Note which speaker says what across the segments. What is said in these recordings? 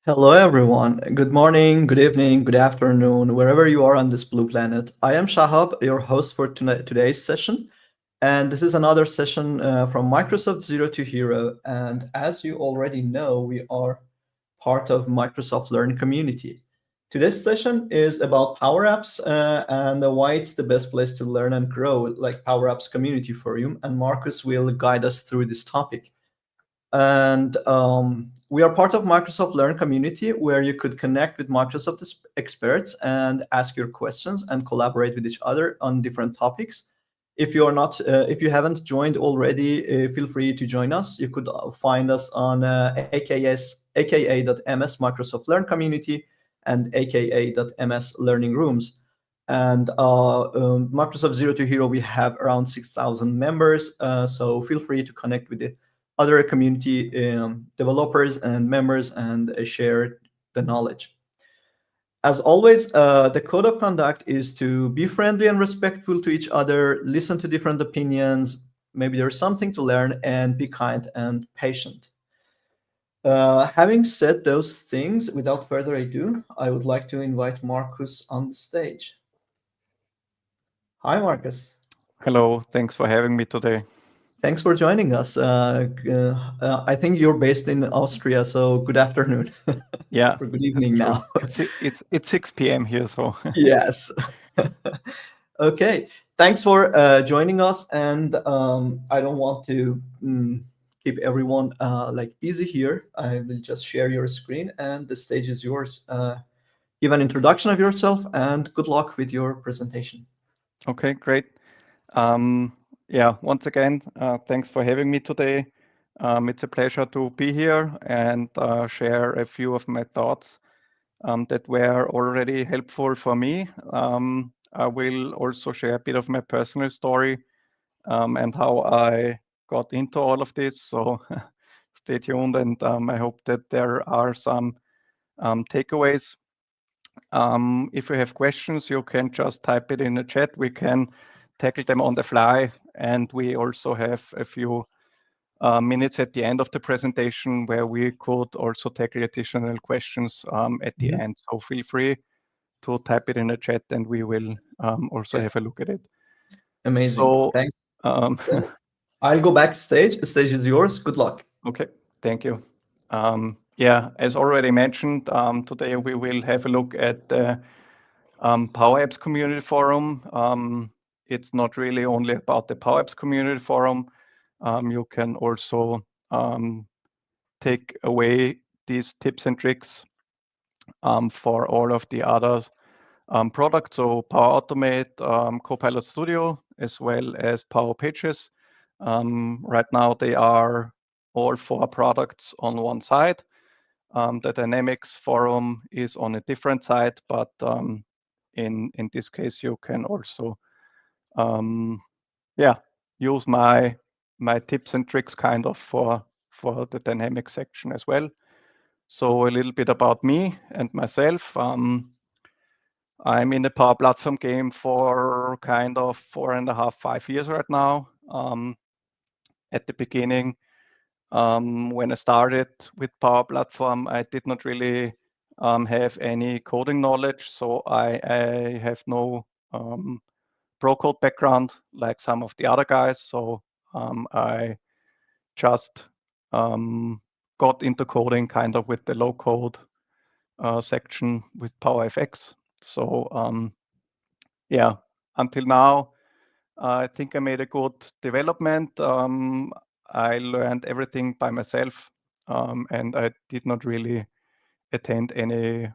Speaker 1: Hello, everyone. Good morning, good evening, good afternoon, wherever you are on this blue planet. I am Shahab, your host for today's session. And this is another session from Microsoft Zero to Hero. And as you already know, we are part of Microsoft Learn community. Today's session is about Power Apps and why it's the best place to learn and grow, like Power Apps Community Forum. And Markus will guide us through this topic. And we are part of Microsoft Learn community where you could connect with Microsoft experts and ask your questions and collaborate with each other on different topics. If you haven't joined already, feel free to join us. You could find us on aka.ms Microsoft Learn community and aka.ms Learning Rooms. And Microsoft Zero to Hero, we have around 6,000 members. So feel free to connect with the other community developers and members and share the knowledge. As always, the code of conduct is to be friendly and respectful to each other, listen to different opinions, maybe there's something to learn, and be kind and patient. Having said those things, without further ado, I would like to invite Markus on the stage. Hi, Markus.
Speaker 2: Hello, thanks for having me today.
Speaker 1: Thanks for joining us. I think you're based in Austria, so good afternoon
Speaker 2: Yeah,
Speaker 1: or good
Speaker 2: that's
Speaker 1: evening
Speaker 2: true.
Speaker 1: now.
Speaker 2: It's 6 p.m. here, so
Speaker 1: Yes. Okay. Thanks for joining us, and I don't want to keep everyone like busy here. I will just share your screen, and the stage is yours. Give an introduction of yourself, and good luck with your presentation.
Speaker 2: okay, great. Yeah, once again, thanks for having me today. It's a pleasure to be here and share a few of my thoughts that were already helpful for me. I will also share a bit of my personal story and how I got into all of this. So stay tuned, and I hope that there are some takeaways. If you have questions, you can just type it in the chat. We can tackle them on the fly, and we also have a few minutes at the end of the presentation where we could also tackle additional questions at the
Speaker 1: Mhm.
Speaker 2: end. So feel free to type it in the chat, and we will also
Speaker 1: Okay.
Speaker 2: have a look at it.
Speaker 1: Amazing.
Speaker 2: So,
Speaker 1: Thanks.
Speaker 2: um,
Speaker 1: So I'll go backstage. The stage is yours. Good luck.
Speaker 2: okay, thank you. Yeah, as already mentioned, today we will have a look at the Power Apps Community Forum. It's not really only about the Power Apps Community Forum. You can also take away these tips and tricks for all of the other products. So Power Automate, Copilot Studio, as well as Power Pages. Right now they are all four products on one side. The Dynamics forum is on a different side, but in this case, you can also yeah use my tips and tricks kind of for the dynamic section as well. So a little bit about me and myself. I'm in the Power Platform game for kind of 4.5, 5 years right now. At the beginning, when I started with Power Platform, I did not really have any coding knowledge, so I have no pro code background like some of the other guys. So I just got into coding kind of with the low code section with PowerFX. So yeah, until now, I think I made a good development. I learned everything by myself, and I did not really attend any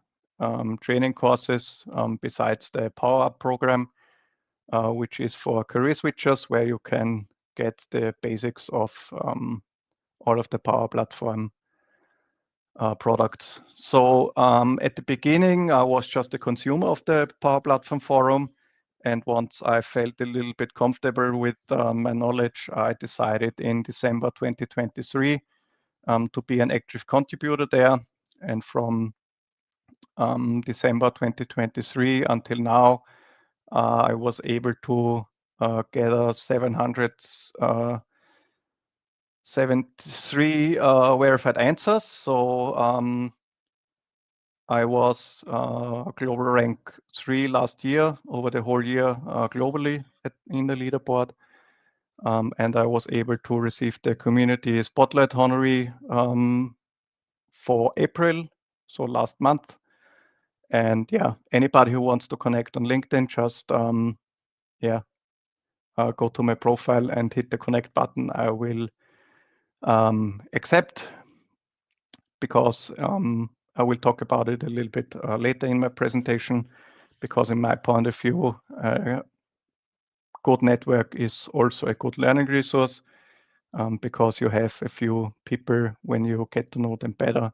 Speaker 2: training courses besides the Power Up program, which is for career switchers, where you can get the basics of all of the Power Platform products. So at the beginning, I was just a consumer of the Power Platform forum. And once I felt a little bit comfortable with my knowledge, I decided in December 2023 to be an active contributor there. And from December 2023 until now, I was able to gather 773 verified answers. So I was global rank 3 last year, over the whole year globally in the leaderboard. And I was able to receive the community spotlight honorary for April, so last month. And yeah, anybody who wants to connect on LinkedIn, just go to my profile and hit the connect button. I will accept, because I will talk about it a little bit later in my presentation, because in my point of view, good network is also a good learning resource, because you have a few people, when you get to know them better,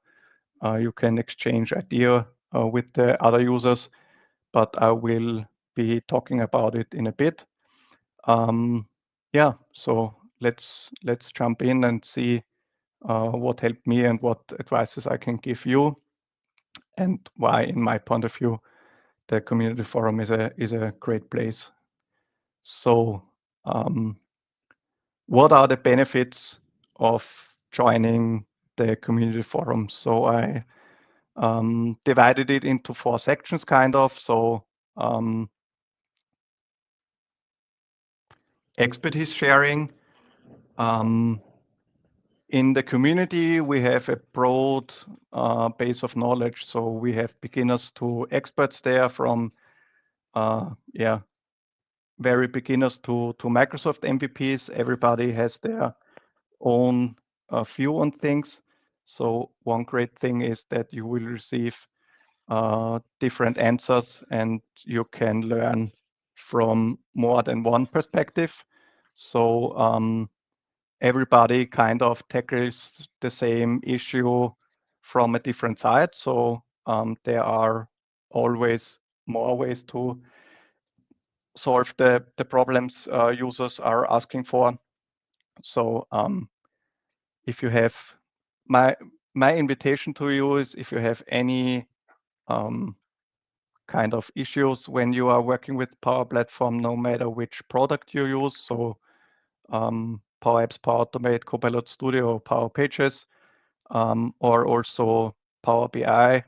Speaker 2: you can exchange idea with the other users, but I will be talking about it in a bit. So let's jump in and see what helped me and what advices I can give you, and why, in my point of view, the community forum is a great place. So what are the benefits of joining the community forum? So I divided it into 4 sections, kind of. So expertise sharing. In the community, we have a broad base of knowledge. So we have beginners to experts there, from very beginners to Microsoft MVPs. Everybody has their own view on things. So one great thing is that you will receive different answers, and you can learn from more than one perspective. So everybody kind of tackles the same issue from a different side. So there are always more ways to solve the problems users are asking for. So if you have, my invitation to you is, if you have any kind of issues when you are working with Power Platform, no matter which product you use, so Power Apps, Power Automate, Copilot Studio, or Power Pages, or also Power BI,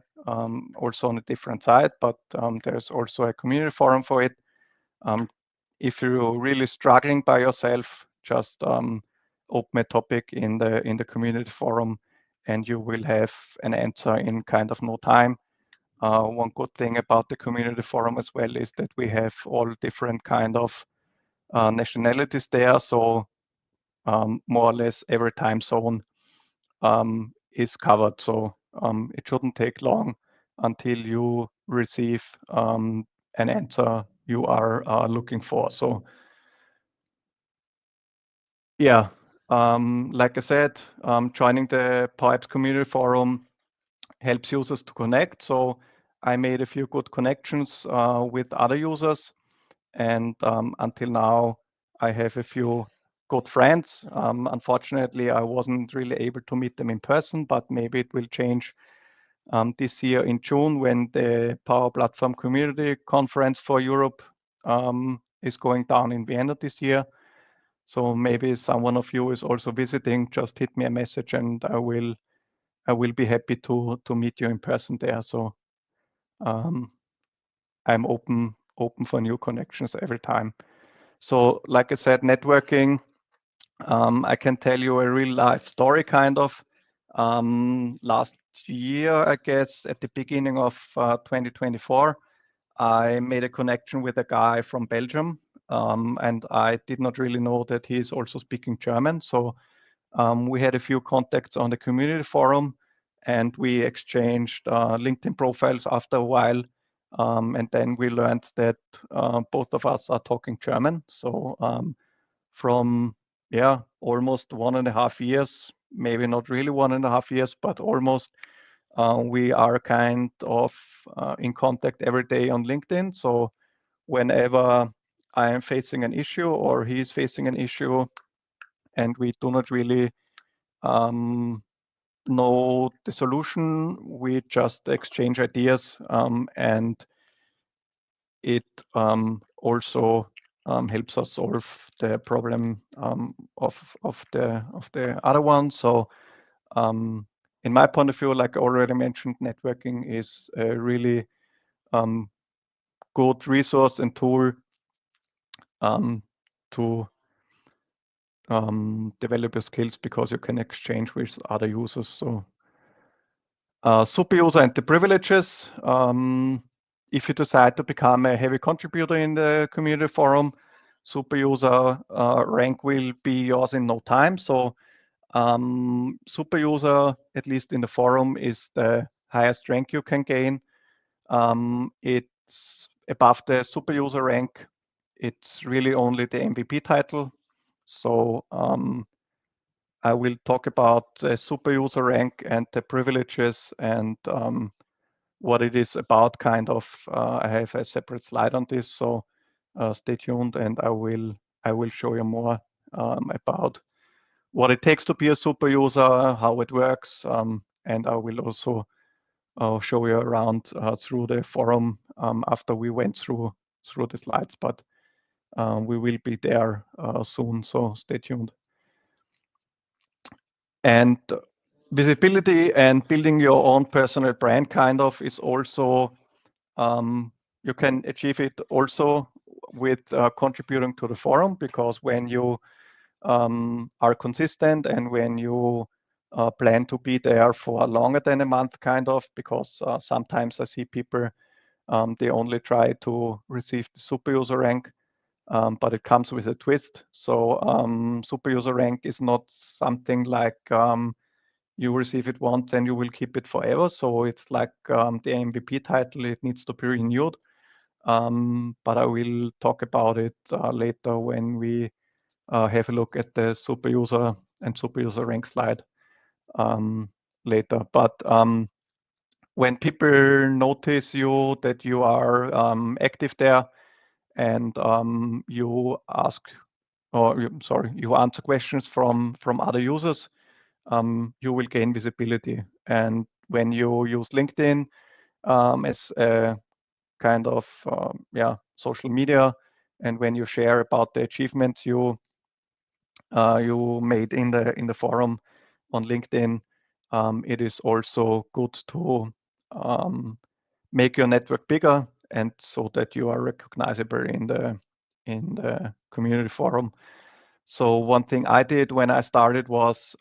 Speaker 2: also on a different side, but there's also a community forum for it. If you're really struggling by yourself, just open a topic in the community forum, and you will have an answer in kind of no time. One good thing about the community forum as well is that we have all different kind of nationalities there. So more or less every time zone is covered. So it shouldn't take long until you receive an answer you are looking for. So yeah, like I said, joining the Power Apps community forum helps users to connect. So I made a few good connections with other users, and until now I have a few good friends. Unfortunately, I wasn't really able to meet them in person, but maybe it will change this year in June, when the Power Platform Community Conference for Europe is going down in Vienna this year. So maybe someone of you is also visiting, just hit me a message, and I will be happy to meet you in person there. So I'm open for new connections every time. So like I said, networking, I can tell you a real life story, kind of. Last year, I guess, at the beginning of 2024, I made a connection with a guy from Belgium, and I did not really know that he is also speaking German. So we had a few contacts on the community forum, and we exchanged LinkedIn profiles after a while. And then we learned that both of us are talking German. So from almost 1.5 years, maybe not really 1.5 years, but almost, we are kind of in contact every day on LinkedIn. So whenever I am facing an issue or he is facing an issue, and we do not really know the solution, we just exchange ideas, and it also helps us solve the problem of the other one. So in my point of view, like I already mentioned, networking is a really good resource and tool to develop your skills, because you can exchange with other users. So super user and the privileges. If you decide to become a heavy contributor in the community forum, super user rank will be yours in no time. So super user, at least in the forum, is the highest rank you can gain. It's above the super user rank. It's really only the MVP title. So I will talk about the super user rank and the privileges and what it is about, kind of. I have a separate slide on this, so stay tuned, and I will show you more about what it takes to be a super user, how it works, and I will also show you around through the forum after we went through the slides, but we will be there soon, so stay tuned. And visibility and building your own personal brand, kind of, is also, you can achieve it also with contributing to the forum, because when you are consistent and when you plan to be there for longer than a month, kind of, because sometimes I see people, they only try to receive the super user rank, but it comes with a twist. So super user rank is not something like you receive it once and you will keep it forever. So it's like the MVP title, it needs to be renewed. But I will talk about it later when we have a look at the super user and super user rank slide later. But when people notice you, that you are active there, and you ask, or you answer questions from other users, you will gain visibility. And when you use LinkedIn as a kind of social media, and when you share about the achievements you made in the forum on LinkedIn, it is also good to make your network bigger, and so that you are recognizable in the community forum. So one thing I did when I started was,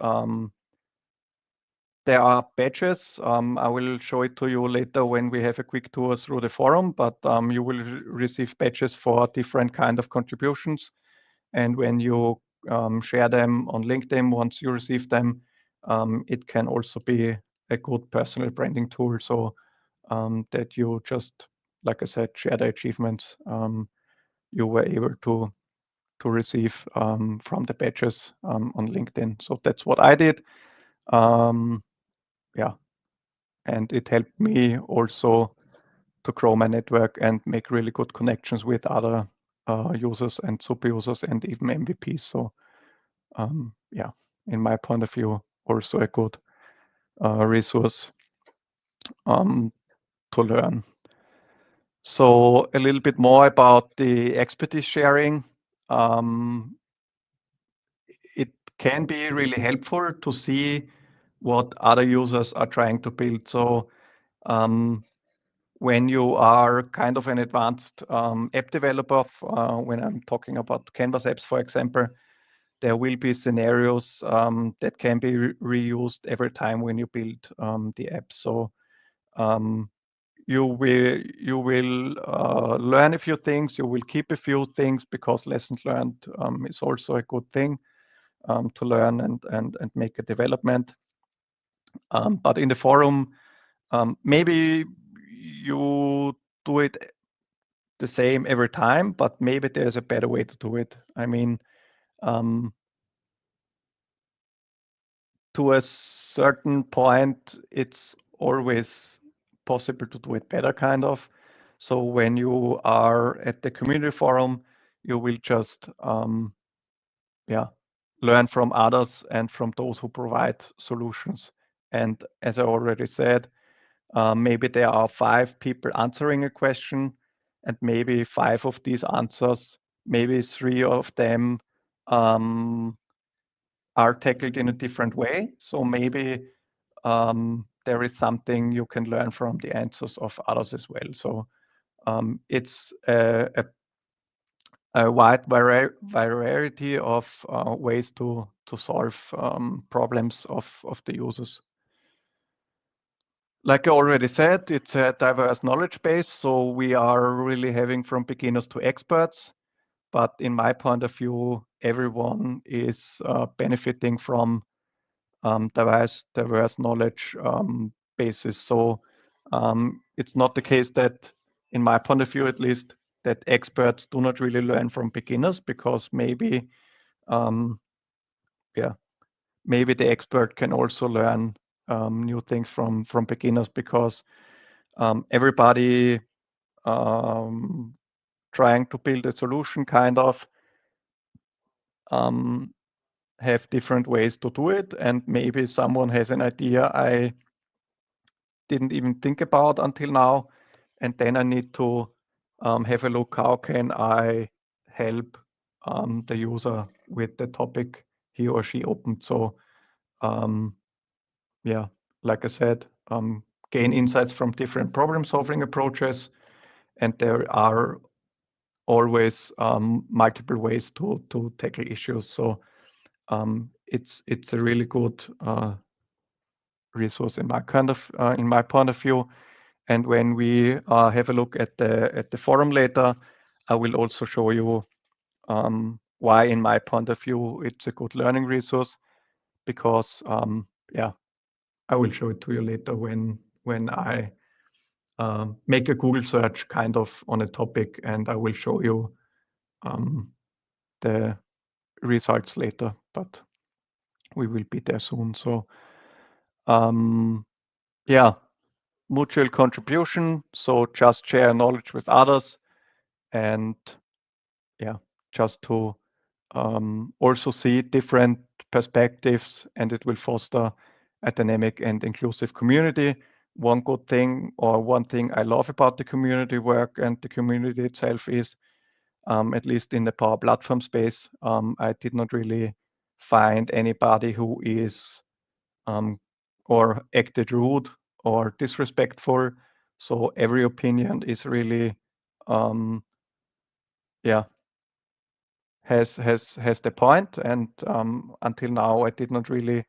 Speaker 2: there are badges. I will show it to you later when we have a quick tour through the forum, but you will receive badges for different kind of contributions. And when you share them on LinkedIn, once you receive them, it can also be a good personal branding tool. So that you just, like I said, share the achievements you were able to receive from the badges on LinkedIn. So that's what I did. And it helped me also to grow my network and make really good connections with other users and super users and even MVPs. So in my point of view, also a good resource to learn. So a little bit more about the expertise sharing. It can be really helpful to see what other users are trying to build. So when you are kind of an advanced app developer, when I'm talking about Canvas apps, for example, there will be scenarios that can be reused every time when you build the app. So you will learn a few things, you will keep a few things, because lessons learned is also a good thing to learn and make a development. But in the forum, maybe you do it the same every time, but maybe there's a better way to do it. I mean, to a certain point, it's always possible to do it better, kind of. So when you are at the community forum, you will just learn from others and from those who provide solutions. And as I already said, maybe there are 5 people answering a question, and maybe 5 of these answers, maybe 3 of them are tackled in a different way. So maybe there is something you can learn from the answers of others as well. So it's a wide variety of ways to solve problems of the users. Like I already said, it's a diverse knowledge base, so we are really having from beginners to experts. But in my point of view, everyone is benefiting from diverse knowledge bases. So it's not the case that, in my point of view at least, that experts do not really learn from beginners, because maybe maybe the expert can also learn new things from beginners, because everybody trying to build a solution kind of have different ways to do it, and maybe someone has an idea I didn't even think about until now, and then I need to have a look, how can I help the user with the topic he or she opened. So yeah, like I said, gain insights from different problem solving approaches, and there are always multiple ways to tackle issues. So it's a really good resource in my point of view. And when we have a look at the forum later, I will also show you why, in my point of view, it's a good learning resource. Because yeah, I will show it to you later when I make a Google search kind of on a topic, and I will show you the results later, but we will be there soon. So yeah, mutual contribution. So just share knowledge with others, and yeah, just to also see different perspectives, and it will foster a dynamic and inclusive community. One good thing, or one thing I love about the community work and the community itself is, at least in the Power Platform space, I did not really find anybody who is or acted rude or disrespectful. So every opinion is really yeah, has the point. And until now, I did not really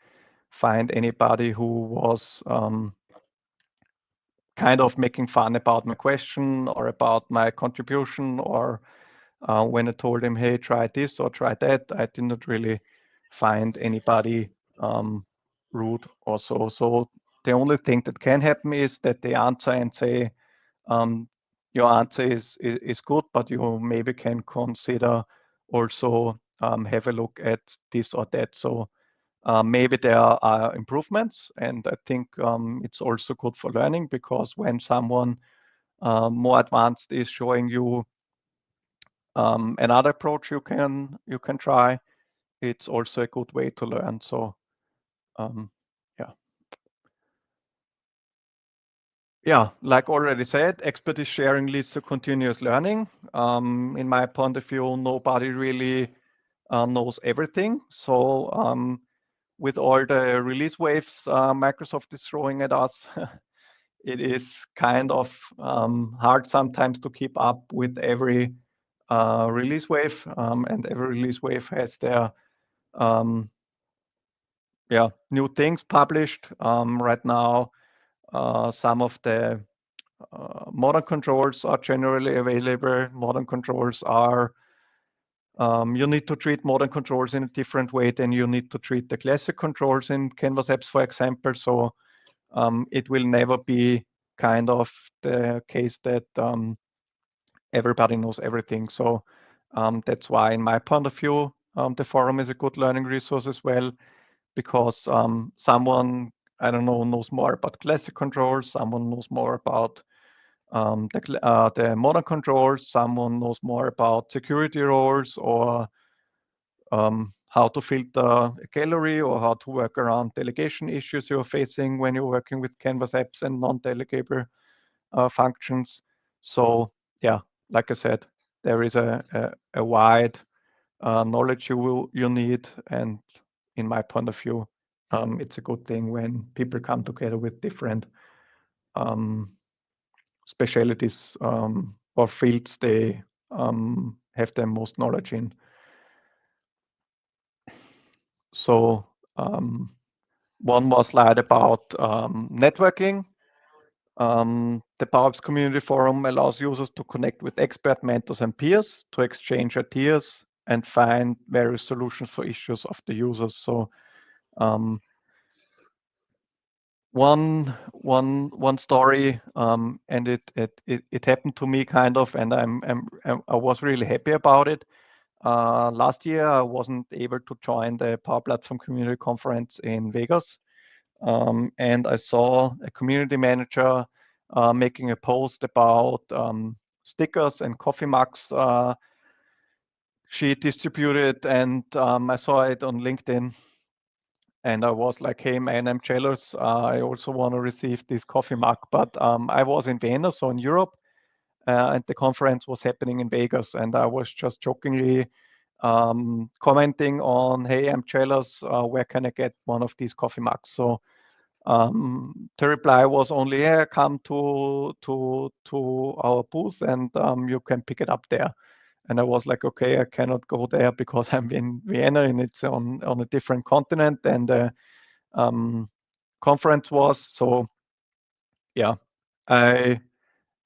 Speaker 2: find anybody who was kind of making fun about my question or about my contribution, or when I told him, hey, try this or try that, I did not really find anybody rude or so. So the only thing that can happen is that they answer and say, your answer is good, but you maybe can consider also have a look at this or that. So maybe there are improvements, and I think it's also good for learning, because when someone more advanced is showing you another approach you can try, it's also a good way to learn. So yeah. Yeah, like already said, expertise sharing leads to continuous learning. In my point of view, nobody really knows everything. So with all the release waves Microsoft is throwing at us, it is kind of hard sometimes to keep up with every release wave, and every release wave has their new things published. Right now, some of the modern controls are generally available. Modern controls are, you need to treat modern controls in a different way than you need to treat the classic controls in Canvas apps, for example. So it will never be kind of the case that everybody knows everything. So that's why, in my point of view, the forum is a good learning resource as well, because someone, I don't know, knows more about classic controls, someone knows more about the modern controls, someone knows more about security roles, or how to filter a gallery, or how to work around delegation issues you're facing when you're working with Canvas apps and non-delegable functions. So yeah, like I said, there is a wide knowledge you need, and in my point of view, it's a good thing when people come together with different specialties or fields they have the most knowledge in. So one more slide about networking. The PowerApps Community Forum allows users to connect with expert mentors and peers to exchange ideas and find various solutions for issues of the users. So one story, and it happened to me kind of, and I was really happy about it. Last year I wasn't able to join the Power Platform Community Conference in Vegas, and I saw a community manager making a post about stickers and coffee mugs she distributed, and I saw it on LinkedIn. And I was like, hey, man, I'm jealous. I also want to receive this coffee mug. But I was in Vienna, so in Europe, and the conference was happening in Vegas. And I was just jokingly commenting on, hey, I'm jealous. Where can I get one of these coffee mugs? So the reply was only, yeah, come to our booth and you can pick it up there. And I was like, okay, I cannot go there because I'm in Vienna and it's on a different continent than the conference was. So yeah, I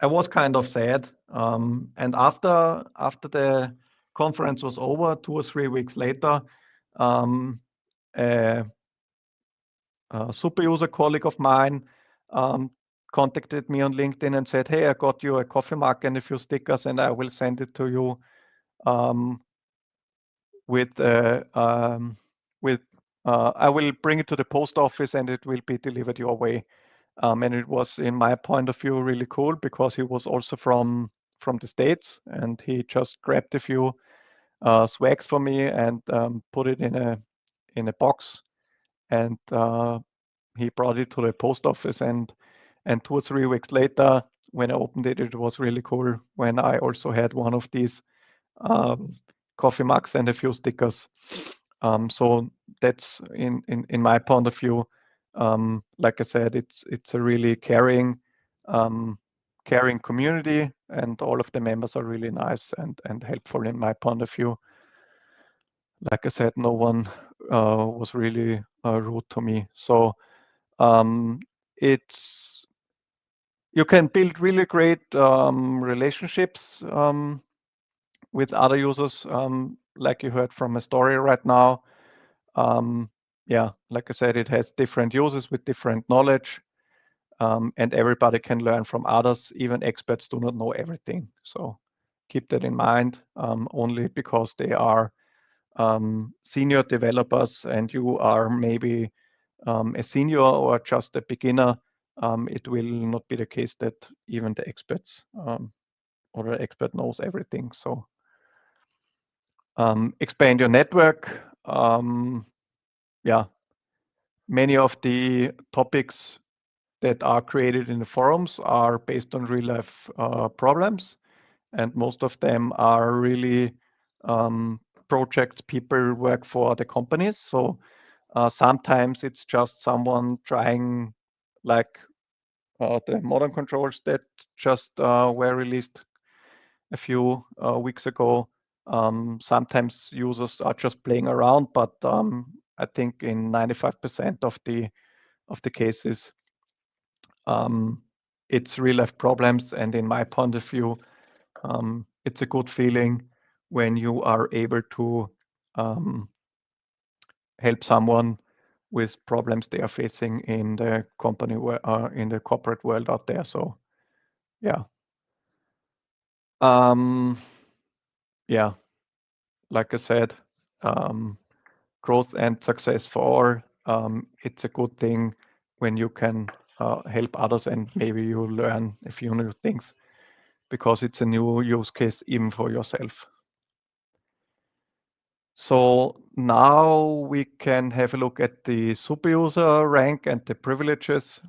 Speaker 2: was kind of sad. And after the conference was over, 2 or 3 weeks later, a super user colleague of mine contacted me on LinkedIn and said, hey, I got you a coffee mug and a few stickers and I will send it to you I will bring it to the post office and it will be delivered your way. And it was, in my point of view, really cool because he was also from the States and he just grabbed a few swags for me and put it in a box, and he brought it to the post office, and 2 or 3 weeks later when I opened it, it was really cool when I also had one of these coffee mugs and a few stickers. So that's in my point of view, like I said, it's a really caring community, and all of the members are really nice and helpful in my point of view. Like I said, no one was really rude to me. So it's, you can build really great relationships with other users, like you heard from a story right now. Yeah, like I said, it has different users with different knowledge, and everybody can learn from others. Even experts do not know everything. So keep that in mind. Only because they are senior developers and you are maybe a senior or just a beginner, it will not be the case that even the experts or the expert knows everything. So expand your network. Yeah, many of the topics that are created in the forums are based on real life problems, and most of them are really projects people work for the companies. So sometimes it's just someone trying, like the modern controls that just were released a few weeks ago. Sometimes users are just playing around, but I think in 95% of the cases, it's real life problems. And in my point of view, it's a good feeling when you are able to help someone with problems they are facing in the company, in the corporate world out there. So yeah. Yeah, like I said, growth and success for all. It's a good thing when you can help others and maybe you learn a few new things because it's a new use case even for yourself. So now we can have a look at the super user rank and the privileges.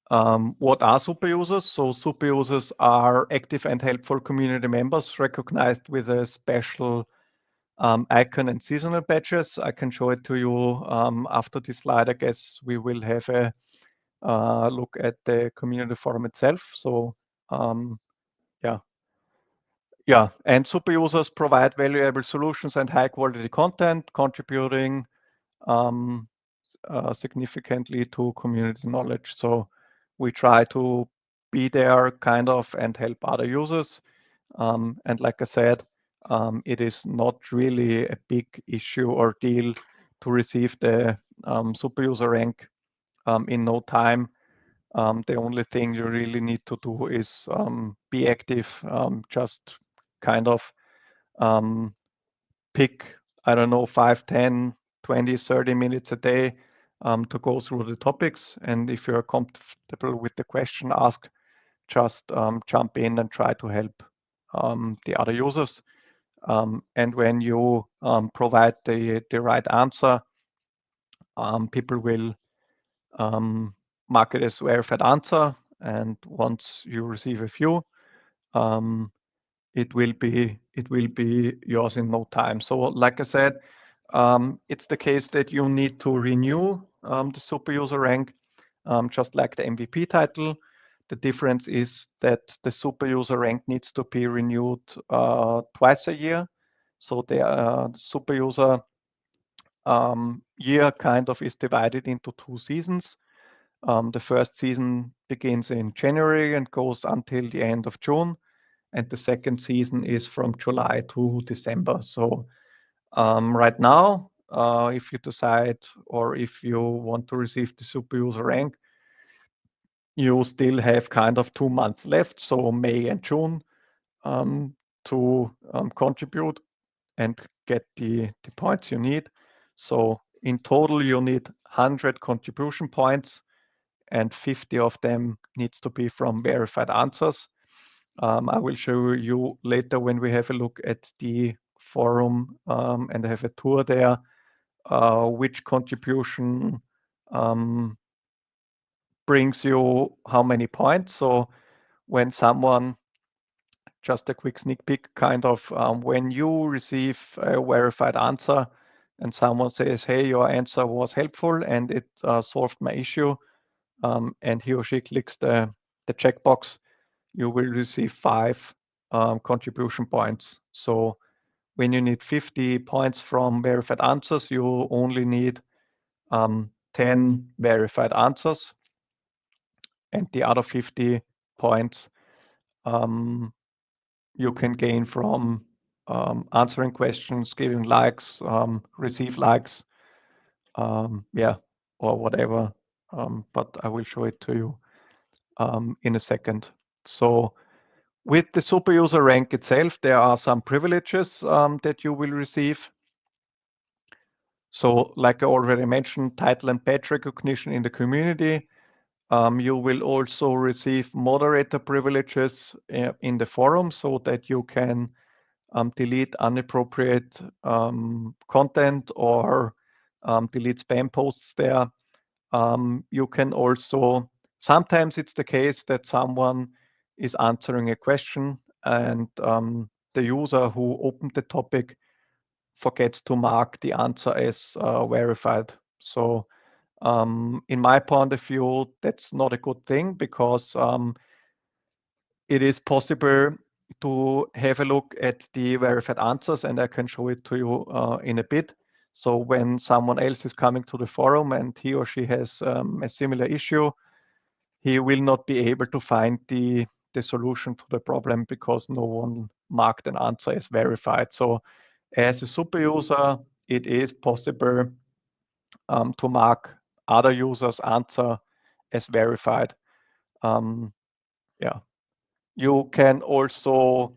Speaker 2: What are super users? So super users are active and helpful community members recognized with a special icon and seasonal badges. I can show it to you after this slide. I guess we will have a look at the community forum itself. So yeah, and super users provide valuable solutions and high quality content, contributing significantly to community knowledge. So we try to be there kind of and help other users. And like I said, it is not really a big issue or deal to receive the super user rank in no time. The only thing you really need to do is be active, just kind of pick, I don't know, 5, 10, 20, 30 minutes a day to go through the topics. And if you're comfortable with the question asked, just jump in and try to help the other users. And when you provide the right answer, people will mark it as verified answer. And once you receive a few, it will be yours in no time. So like I said, it's the case that you need to renew the super user rank, just like the MVP title. The difference is that the super user rank needs to be renewed twice a year. So the super user year kind of is divided into 2 seasons. The first season begins in January and goes until the end of June. And the second season is from July to December. So right now, if you decide or if you want to receive the super user rank, you still have kind of 2 months left, so May and June, to contribute and get the points you need. So in total, you need 100 contribution points, and 50 of them needs to be from verified answers. I will show you later when we have a look at the forum and have a tour there, which contribution brings you how many points. So when someone, just a quick sneak peek, kind of when you receive a verified answer and someone says, hey, your answer was helpful and it solved my issue, and he or she clicks the checkbox, you will receive 5 contribution points. So when you need 50 points from verified answers, you only need 10 verified answers, and the other 50 points you can gain from answering questions, giving likes, receive likes, yeah, or whatever. But I will show it to you in a second. So with the super user rank itself, there are some privileges that you will receive. So like I already mentioned, title and badge recognition in the community. You will also receive moderator privileges in the forum so that you can delete inappropriate content or delete spam posts there. You can also, sometimes it's the case that someone is answering a question and the user who opened the topic forgets to mark the answer as verified. So in my point of view, that's not a good thing because it is possible to have a look at the verified answers, and I can show it to you in a bit. So when someone else is coming to the forum and he or she has a similar issue, he will not be able to find the solution to the problem because no one marked an answer as verified. So as a super user, it is possible to mark other users' answer as verified. Yeah, you can also,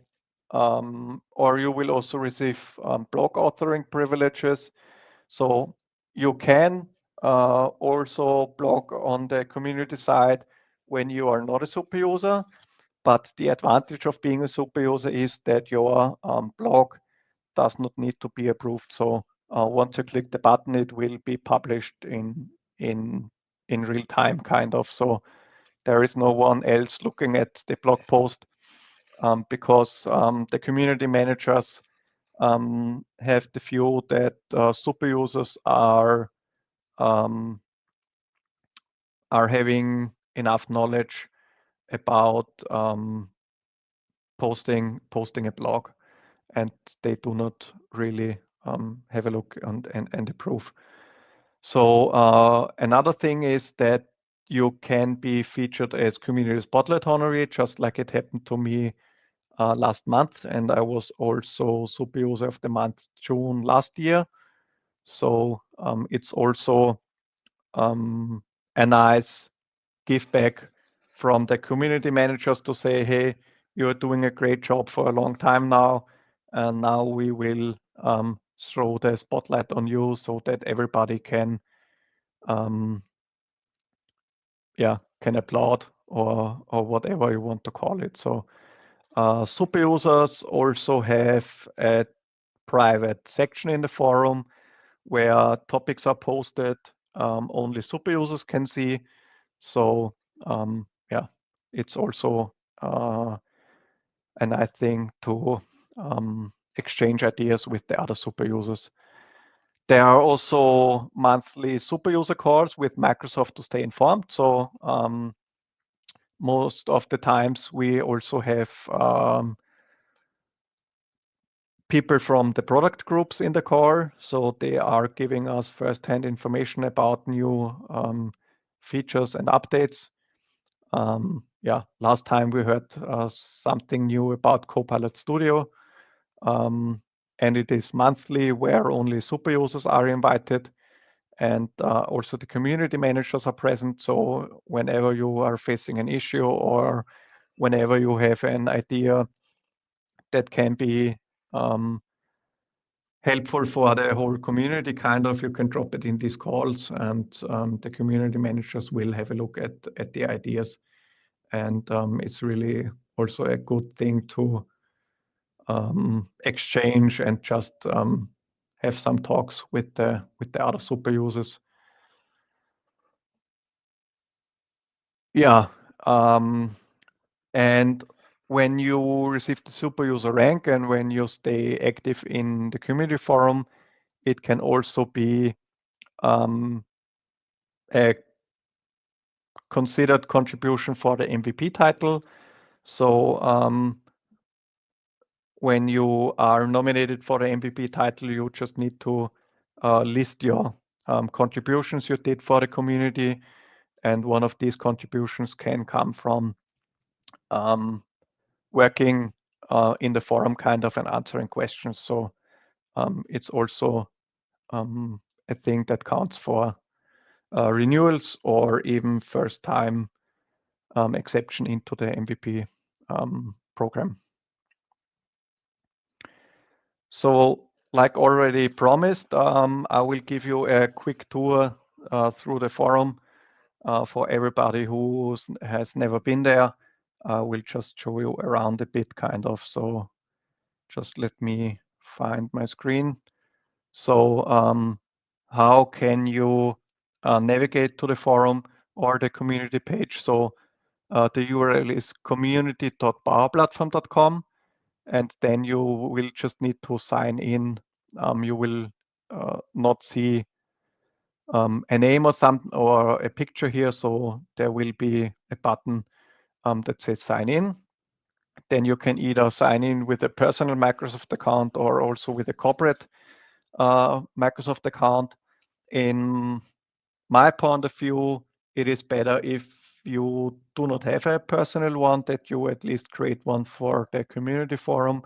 Speaker 2: or you will also receive blog authoring privileges. So you can also blog on the community side when you are not a super user. But the advantage of being a super user is that your blog does not need to be approved. So once you click the button, it will be published in real time, kind of. So there is no one else looking at the blog post because the community managers have the view that super users are having enough knowledge about posting a blog, and they do not really have a look and approve. So another thing is that you can be featured as community spotlight honoree, just like it happened to me last month, and I was also super user of the month June last year. So it's also a nice give back from the community managers to say, hey, you're doing a great job for a long time now, and now we will throw the spotlight on you so that everybody can can applaud or whatever you want to call it. So super users also have a private section in the forum where topics are posted only super users can see. So it's also a nice thing to exchange ideas with the other super users. There are also monthly super user calls with Microsoft to stay informed. So most of the times we also have people from the product groups in the call. So they are giving us first-hand information about new features and updates. Last time we heard something new about Copilot Studio. And it is monthly where only super users are invited. And also the community managers are present. So whenever you are facing an issue or whenever you have an idea that can be helpful for the whole community, you can drop it in these calls, and the community managers will have a look at the ideas. And it's really also a good thing to exchange and just have some talks with the other super users. And when you receive the super user rank and when you stay active in the community forum, it can also be a considered contribution for the MVP title. So when you are nominated for the MVP title, you just need to list your contributions you did for the community. And one of these contributions can come from working in the forum and answering questions. So it's also a thing that counts for renewals or even first time exception into the MVP program. So like already promised, I will give you a quick tour through the forum for everybody who has never been there. I will just show you around a bit So just let me find my screen. So how can you navigate to the forum or the community page? So the URL is community.powerplatform.com, and then you will just need to sign in. You will not see a name or a picture here, so there will be a button that says sign in. Then you can either sign in with a personal Microsoft account or also with a corporate Microsoft account. In my point of view, it is better if you do not have a personal one, that you at least create one for the community forum,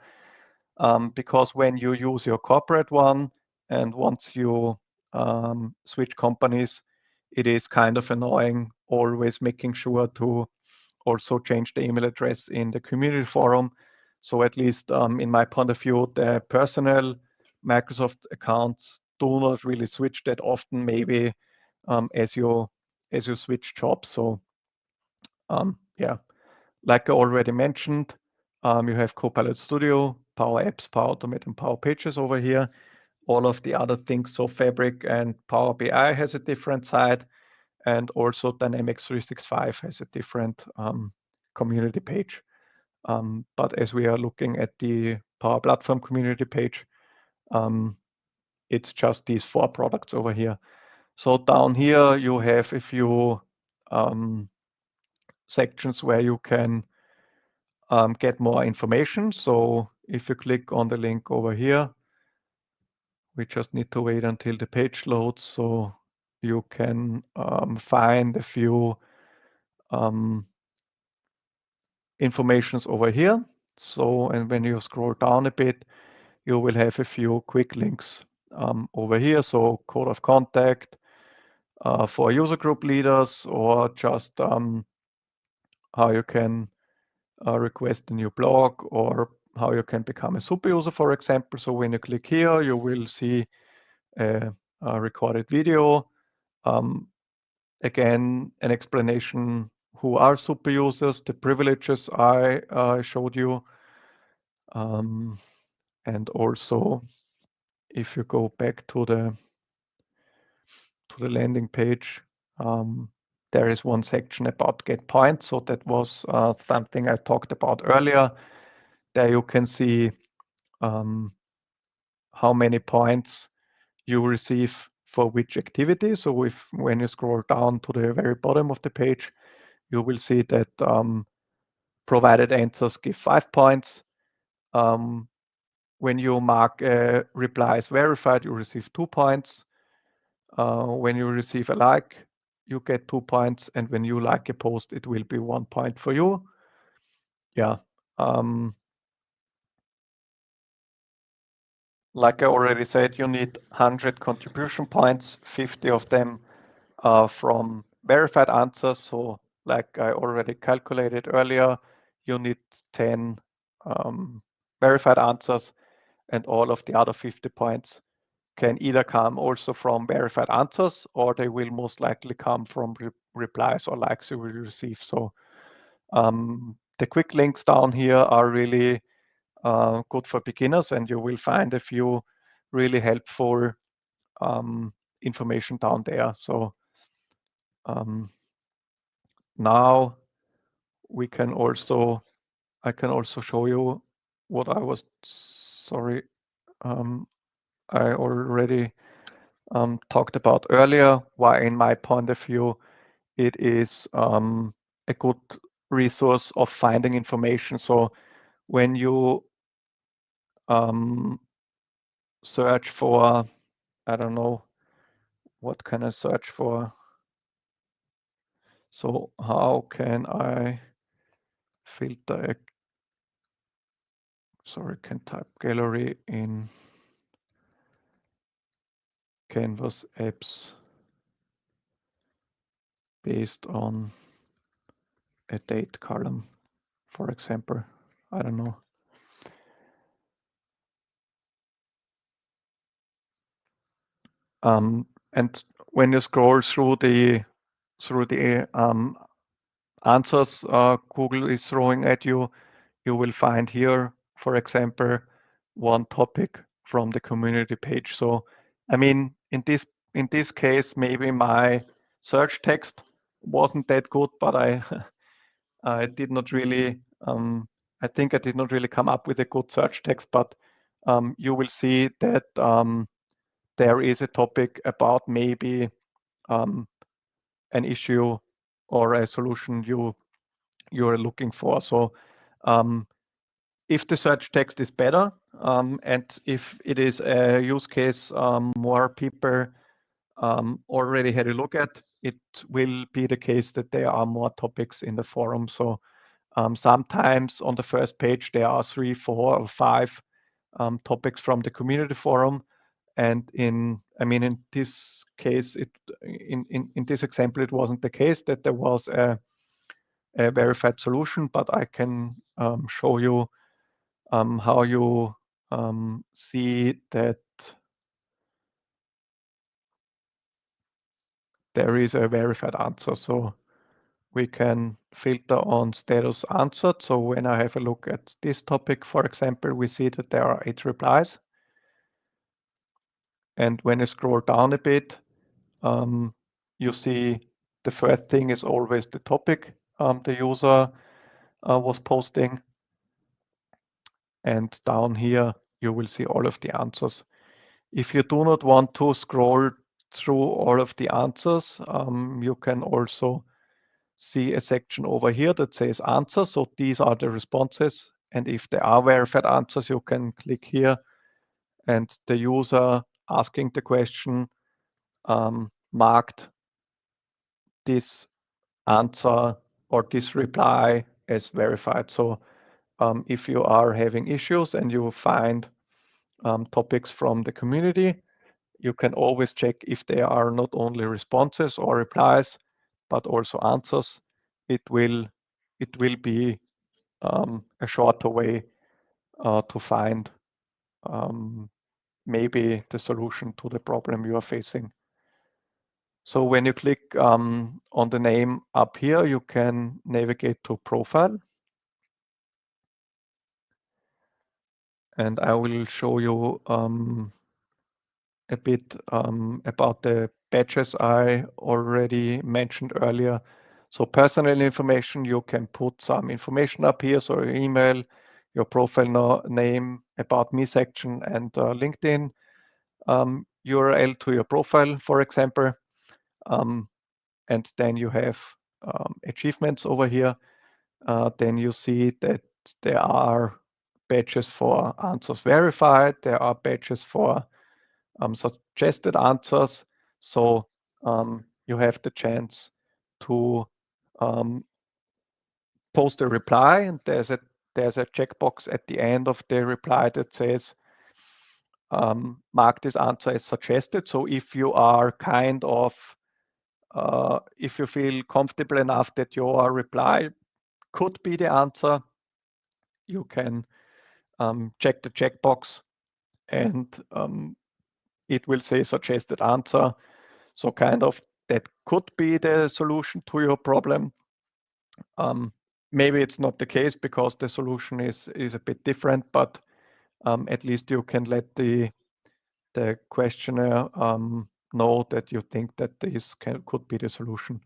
Speaker 2: because when you use your corporate one and once you switch companies, it is annoying always making sure to also change the email address in the community forum. So at least in my point of view, the personal Microsoft accounts do not really switch that often, maybe as you switch jobs. So like I already mentioned, you have Copilot Studio, Power Apps, Power Automate, and Power Pages over here. All of the other things, so Fabric and Power BI has a different side, and also Dynamics 365 has a different community page. But as we are looking at the Power Platform community page, it's just these 4 products over here. So down here you have a few sections where you can get more information. So if you click on the link over here, we just need to wait until the page loads, so you can find a few informations over here. So, and when you scroll down a bit, you will have a few quick links over here. So code of contact for user group leaders, or just how you can request a new blog, or how you can become a super user, for example. So when you click here, you will see a recorded video. Again, an explanation who are super users, the privileges I showed you. And also, if you go back to the landing page, there is one section about get points. So that was something I talked about earlier. There you can see how many points you receive for which activity. So when you scroll down to the very bottom of the page, you will see that provided answers give 5 points. When you mark reply as verified, you receive 2 points. When you receive a like, you get 2 points. And when you like a post, it will be 1 point for you. Yeah. Like I already said, you need 100 contribution points, 50 of them from verified answers. So like I already calculated earlier, you need 10 verified answers, and all of the other 50 points can either come also from verified answers, or they will most likely come from replies or likes you will receive. So the quick links down here are really good for beginners, and you will find a few really helpful information down there. So now I can also show you what I was, sorry, I already talked about earlier, why in my point of view it is a good resource of finding information. So when you search for, I don't know, what can I search for? So how can I filter sorry, can type gallery in Canvas apps based on a date column, for example. I don't know. And when you scroll through the answers Google is throwing at you, you will find here, for example, one topic from the community page. So, I mean, in this case, maybe my search text wasn't that good, but I did not really. I think I did not really come up with a good search text, but you will see that there is a topic about maybe an issue or a solution you are looking for. So if the search text is better, and if it is a use case more people already had a look at, it will be the case that there are more topics in the forum. So sometimes on the first page there are 3, 4, or 5 topics from the community forum. And in this case, in this example, it wasn't the case that there was a verified solution, but I can show you how you see that there is a verified answer. So we can filter on status answered. So when I have a look at this topic, for example, we see that there are 8 replies. And when you scroll down a bit, you see the first thing is always the topic the user was posting. And down here, you will see all of the answers. If you do not want to scroll through all of the answers, you can also see a section over here that says answers. So these are the responses. And if they are verified answers, you can click here and the user asking the question marked this answer or this reply as verified. So if you are having issues and you find topics from the community, you can always check if they are not only responses or replies, but also answers. It will be a shorter way to find maybe the solution to the problem you are facing. So when you click on the name up here, you can navigate to profile. And I will show you a bit about the badges I already mentioned earlier. So personal information, you can put some information up here, so your email, your profile name, about me section, and LinkedIn URL to your profile, for example. And then you have achievements over here. Then you see that there are badges for answers verified. There are badges for suggested answers. So you have the chance to post a reply, and there's a checkbox at the end of the reply that says mark this answer as suggested. So if you are kind of if you feel comfortable enough that your reply could be the answer, you can check the checkbox and it will say suggested answer. So kind of that could be the solution to your problem. Maybe it's not the case because the solution is a bit different, but at least you can let the questionnaire know that you think that this could be the solution.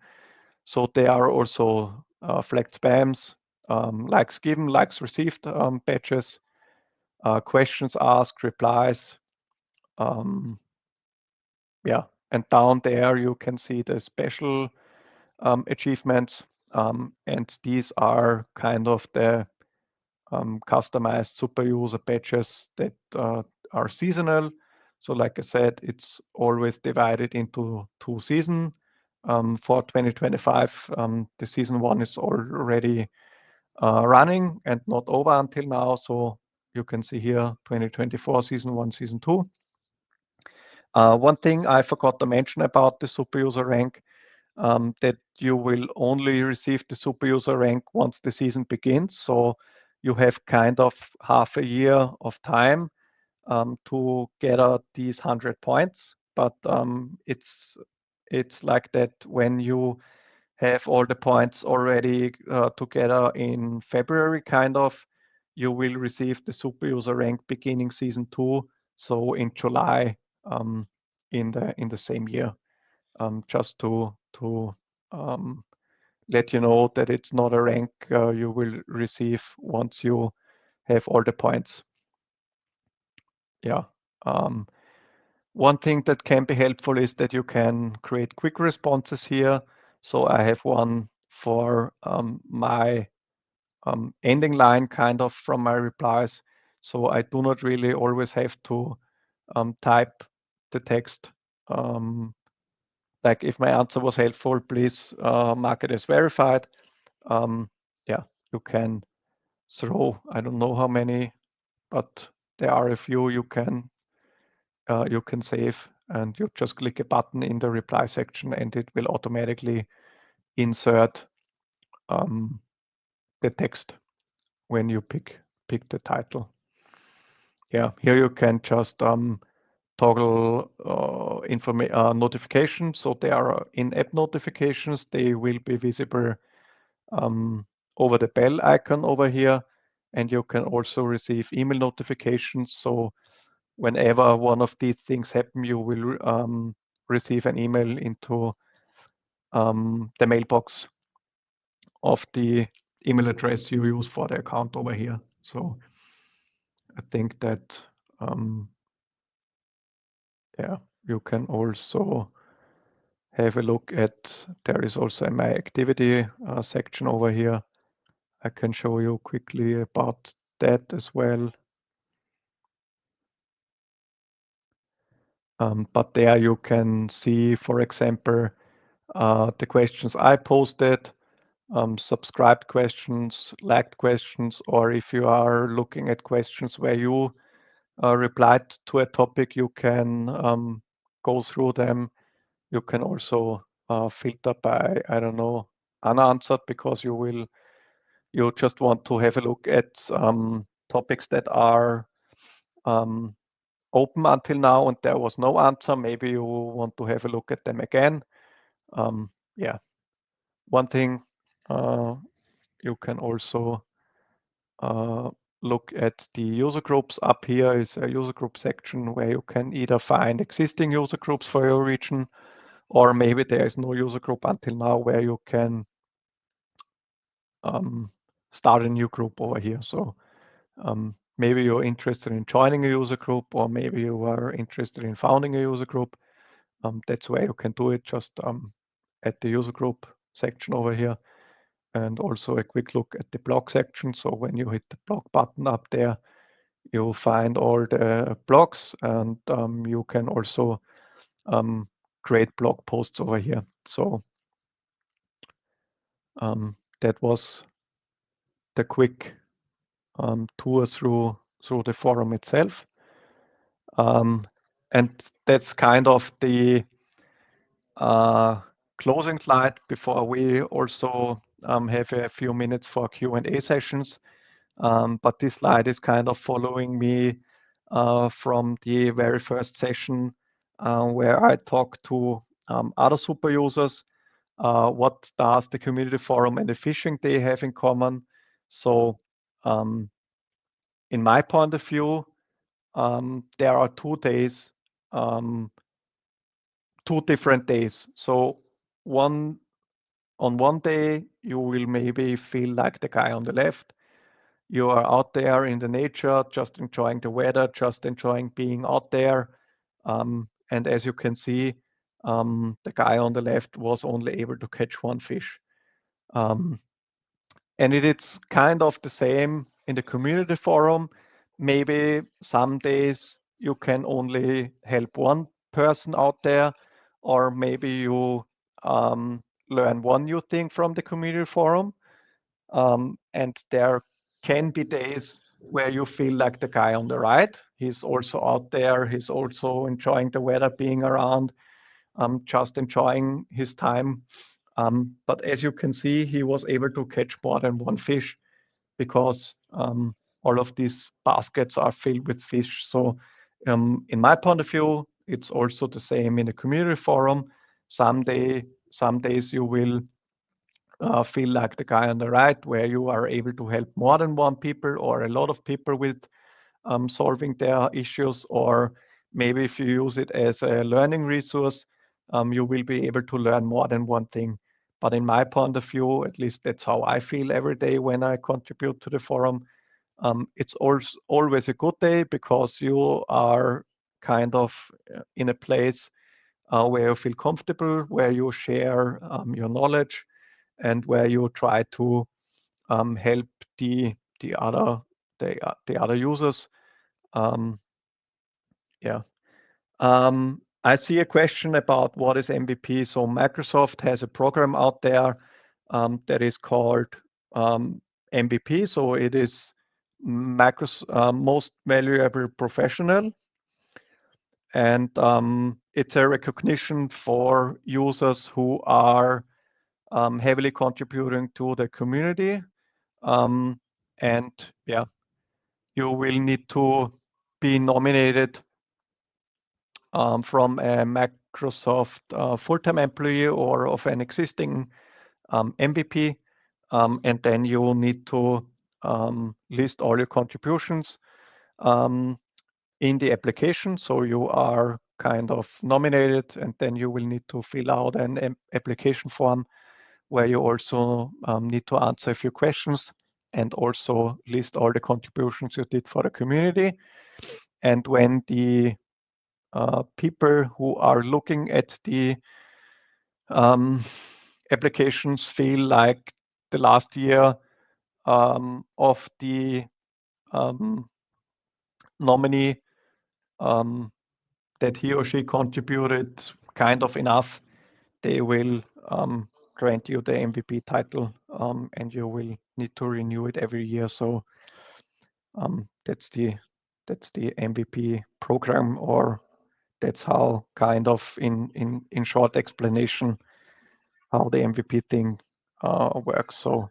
Speaker 2: So there are also flagged spams, likes given, likes received badges, questions asked, replies. Yeah, and down there you can see the special achievements, and these are kind of the customized super user badges that are seasonal. So like I said, it's always divided into 2 seasons. For 2025, the season 1 is already running and not over until now. So you can see here 2024 season 1, season 2. One thing I forgot to mention about the super user rank, that you will only receive the super user rank once the season begins. So you have kind of half a year of time to get these 100 points. But it's like that when you have all the points already together in February, kind of, you will receive the super user rank beginning season 2. So in July, in the same year, just to let you know that it's not a rank you will receive once you have all the points. Yeah. One thing that can be helpful is that you can create quick responses here. So I have one for my ending line kind of from my replies. So I do not really always have to type the text. Like if my answer was helpful, please mark it as verified. Yeah, you can throw, I don't know how many, but there are a few you can save, and you just click a button in the reply section and it will automatically insert the text when you pick the title. Yeah, here you can just toggle notifications. So they are in-app notifications. They will be visible over the bell icon over here, and you can also receive email notifications. So whenever one of these things happen, you will receive an email into the mailbox of the email address you use for the account over here. So I think that yeah, you can also have a look at, there is also my activity section over here. I can show you quickly about that as well. But there you can see, for example, the questions I posted, subscribed questions, liked questions, or if you are looking at questions where you replied to a topic, you can go through them. You can also filter by, I don't know, unanswered, because you just want to have a look at topics that are open until now and there was no answer. Maybe you want to have a look at them again. Yeah, one thing you can also look at the user groups. Up here is a user group section where you can either find existing user groups for your region, or maybe there is no user group until now where you can start a new group over here. So maybe you're interested in joining a user group, or maybe you are interested in founding a user group. That's where you can do it, just at the user group section over here. And also a quick look at the blog section. So when you hit the blog button up there, you'll find all the blogs, and you can also create blog posts over here. So that was the quick tour through the forum itself. And that's kind of the closing slide before we also have a few minutes for Q&A sessions. But this slide is kind of following me from the very first session where I talked to other super users. What does the community forum and the phishing day have in common? So in my point of view, there are 2 days, 2 different days. So on one day, you will maybe feel like the guy on the left. You are out there in the nature, just enjoying the weather, just enjoying being out there. And as you can see, the guy on the left was only able to catch 1 fish. And it's kind of the same in the community forum. Maybe some days you can only help 1 person out there, or maybe you learn 1 new thing from the community forum. And there can be days where you feel like the guy on the right. He's also out there. He's also enjoying the weather, being around, just enjoying his time. But as you can see, he was able to catch more than 1 fish, because all of these baskets are filled with fish. So in my point of view, it's also the same in the community forum. Some days you will feel like the guy on the right, where you are able to help more than 1 people or a lot of people with solving their issues, or maybe if you use it as a learning resource, you will be able to learn more than 1 thing. But in my point of view, at least that's how I feel every day when I contribute to the forum. It's always a good day, because you are kind of in a place where you feel comfortable, where you share your knowledge, and where you try to help the other users. Yeah. I see a question about what is MVP. So Microsoft has a program out there that is called MVP. So it is Microsoft Most Valuable Professional, and it's a recognition for users who are heavily contributing to the community. And yeah, you will need to be nominated from a Microsoft full-time employee or of an existing MVP, and then you will need to list all your contributions in the application. So you are kind of nominated, and then you will need to fill out an application form where you also need to answer a few questions and also list all the contributions you did for the community. And when the people who are looking at the applications feel like the last year of the nominee that he or she contributed kind of enough, they will grant you the MVP title, and you will need to renew it every year. So that's the MVP program, or that's how kind of in short explanation how the MVP thing works. So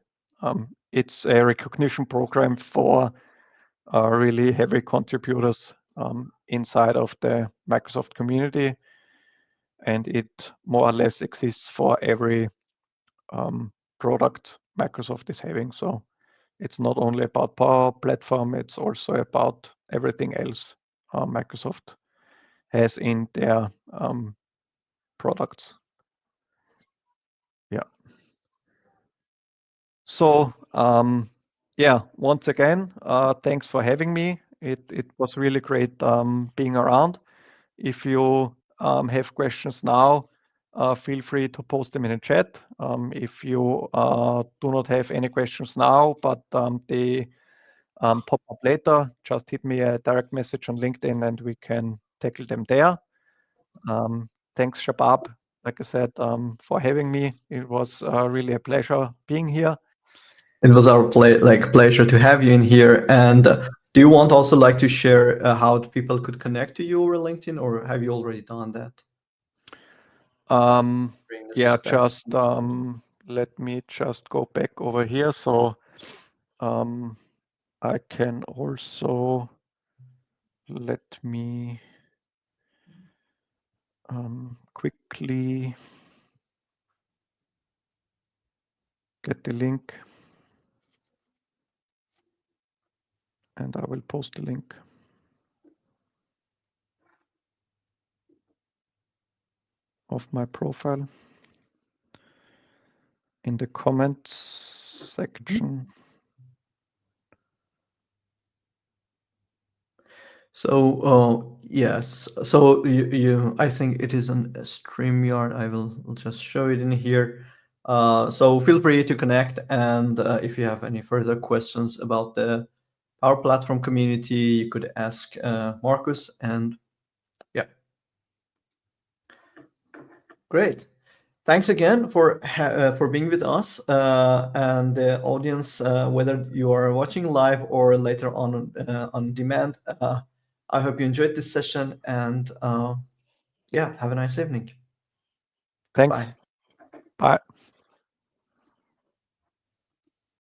Speaker 2: it's a recognition program for really heavy contributors inside of the Microsoft community, and it more or less exists for every product Microsoft is having. So it's not only about Power Platform, it's also about everything else Microsoft has in their products. Yeah. So yeah, once again, thanks for having me. It was really great being around. If you have questions now, feel free to post them in the chat. If you do not have any questions now, but they pop up later, just hit me a direct message on LinkedIn and we can tackle them there. Thanks, Shabab, like I said, for having me. It was really a pleasure being here.
Speaker 1: It was our pleasure to have you in here. And do you want also like to share how people could connect to you over LinkedIn, or have you already done that?
Speaker 2: Yeah, just let me just go back over here. So I can also let me quickly get the link, and I will post the link of my profile in the comments section.
Speaker 1: So yes, so I think it is on StreamYard. I'll just show it in here. So feel free to connect, and if you have any further questions about the Power Platform community, you could ask Markus. And yeah, great. Thanks again for being with us and the audience, whether you are watching live or later on demand. I hope you enjoyed this session, and yeah, have a nice evening.
Speaker 2: Thanks.
Speaker 1: Goodbye.
Speaker 2: Bye.